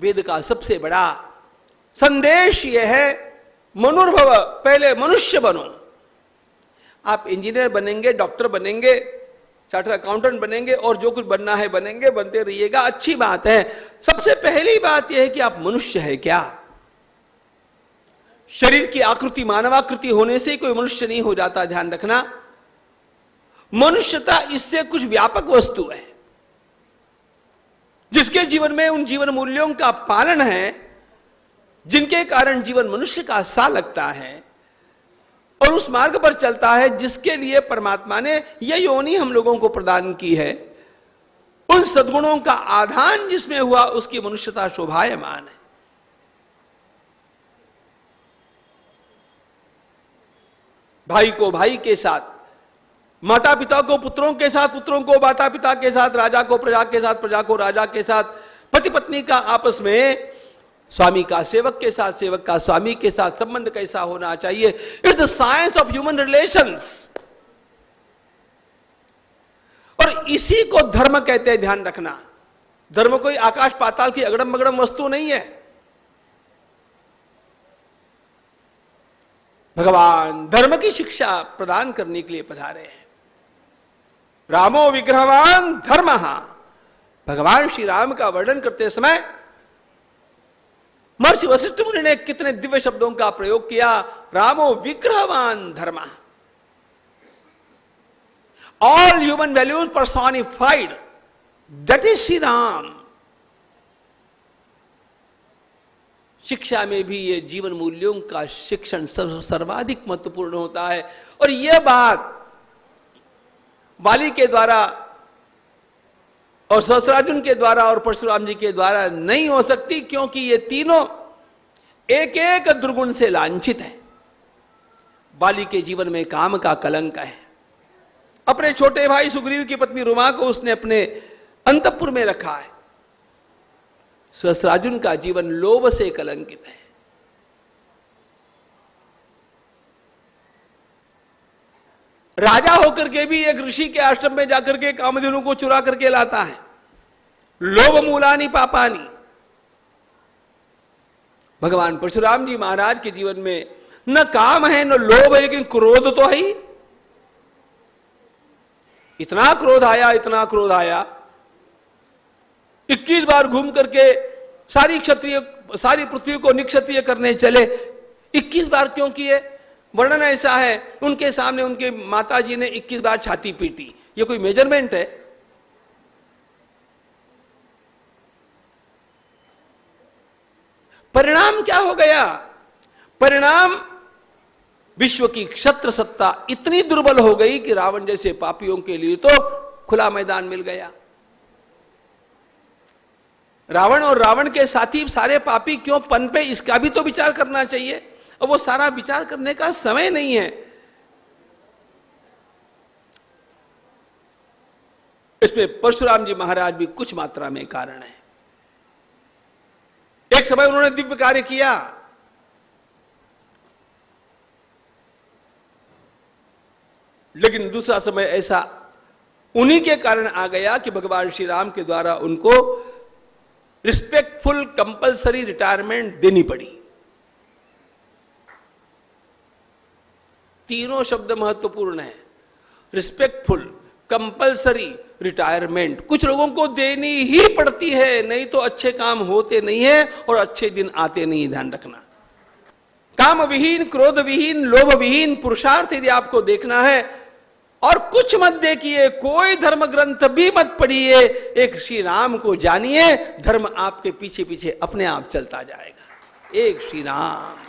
वेद का सबसे बड़ा संदेश यह है, मनुर्भव, पहले मनुष्य बनो। आप इंजीनियर बनेंगे, डॉक्टर बनेंगे, चार्टर्ड अकाउंटेंट बनेंगे और जो कुछ बनना है बनेंगे, बनते रहिएगा, अच्छी बात है। सबसे पहली बात यह है कि आप मनुष्य है क्या। शरीर की आकृति मानवाकृति होने से कोई मनुष्य नहीं हो जाता, ध्यान रखना। मनुष्यता इससे कुछ व्यापक वस्तु है, जिसके जीवन में उन जीवन मूल्यों का पालन है जिनके कारण जीवन मनुष्य का सा लगता है और उस मार्ग पर चलता है जिसके लिए परमात्मा ने यह योनि हम लोगों को प्रदान की है। उन सद्गुणों का आधान जिसमें हुआ उसकी मनुष्यता शोभायमान है। भाई को भाई के साथ, माता पिता को पुत्रों के साथ, पुत्रों को माता पिता के साथ, राजा को प्रजा के साथ, प्रजा को राजा के साथ, पति पत्नी का आपस में, स्वामी का सेवक के साथ, सेवक का स्वामी के साथ संबंध कैसा होना चाहिए। It's the science of human relations. और इसी को धर्म कहते हैं, ध्यान रखना। धर्म कोई आकाश पाताल की अगड़म बगड़म वस्तु नहीं है। भगवान धर्म की शिक्षा प्रदान करने के लिए पधारे हैं। रामो विग्रहवान धर्मः। भगवान श्री राम का वर्णन करते समय महर्षि वशिष्ठ मुनि ने कितने दिव्य शब्दों का प्रयोग किया। रामो विग्रहवान धर्मः, all human values personified, that is Shri Ram. शिक्षा में भी ये जीवन मूल्यों का शिक्षण सर्वाधिक महत्वपूर्ण होता है। और यह बात बाली के द्वारा और सहस्त्रार्जुन के द्वारा और परशुराम जी के द्वारा नहीं हो सकती, क्योंकि ये तीनों एक एक दुर्गुण से लांछित है। बाली के जीवन में काम का कलंक है। अपने छोटे भाई सुग्रीव की पत्नी रुमा को उसने अपने अंतपुर में रखा है। सहस्त्रार्जुन का जीवन लोभ से कलंकित है। राजा होकर के भी एक ऋषि के आश्रम में जाकर के कामधेनु को चुरा करके लाता है। लोभ मूलानि पापानि। भगवान परशुराम जी महाराज के जीवन में न काम है न लोभ है, लेकिन क्रोध तो है ही। इतना क्रोध आया, इतना क्रोध आया, 21 बार घूम करके सारी पृथ्वी को निक्षत्रिय करने चले। 21 बार क्यों किए? वर्णन ऐसा है, उनके सामने उनके माता जी ने 21 बार छाती पीटी। ये कोई मेजरमेंट है? परिणाम क्या हो गया? परिणाम विश्व की क्षत्र सत्ता इतनी दुर्बल हो गई कि रावण जैसे पापियों के लिए तो खुला मैदान मिल गया। रावण और रावण के साथी सारे पापी क्यों पनपे, इसका भी तो विचार करना चाहिए। और वो सारा विचार करने का समय नहीं है। इसमें परशुराम जी महाराज भी कुछ मात्रा में कारण है। एक समय उन्होंने दिव्य कार्य किया, लेकिन दूसरा समय ऐसा उन्हीं के कारण आ गया कि भगवान श्री राम के द्वारा उनको रिस्पेक्टफुल कंपलसरी रिटायरमेंट देनी पड़ी। तीनों शब्द महत्वपूर्ण है। Respectful, compulsory, retirement. कुछ लोगों को देनी ही पड़ती है, नहीं तो अच्छे काम होते नहीं है और अच्छे दिन आते नहीं। ध्यान रखना। काम विहीन, क्रोध विहीन, लोभ विहीन पुरुषार्थ यदि आपको देखना है, और कुछ मत देखिए, कोई धर्म ग्रंथ भी मत पढ़िए, एक श्री राम को जानिए, धर्म आपके पीछे पीछे अपने आप चलता जाएगा। एक श्री राम।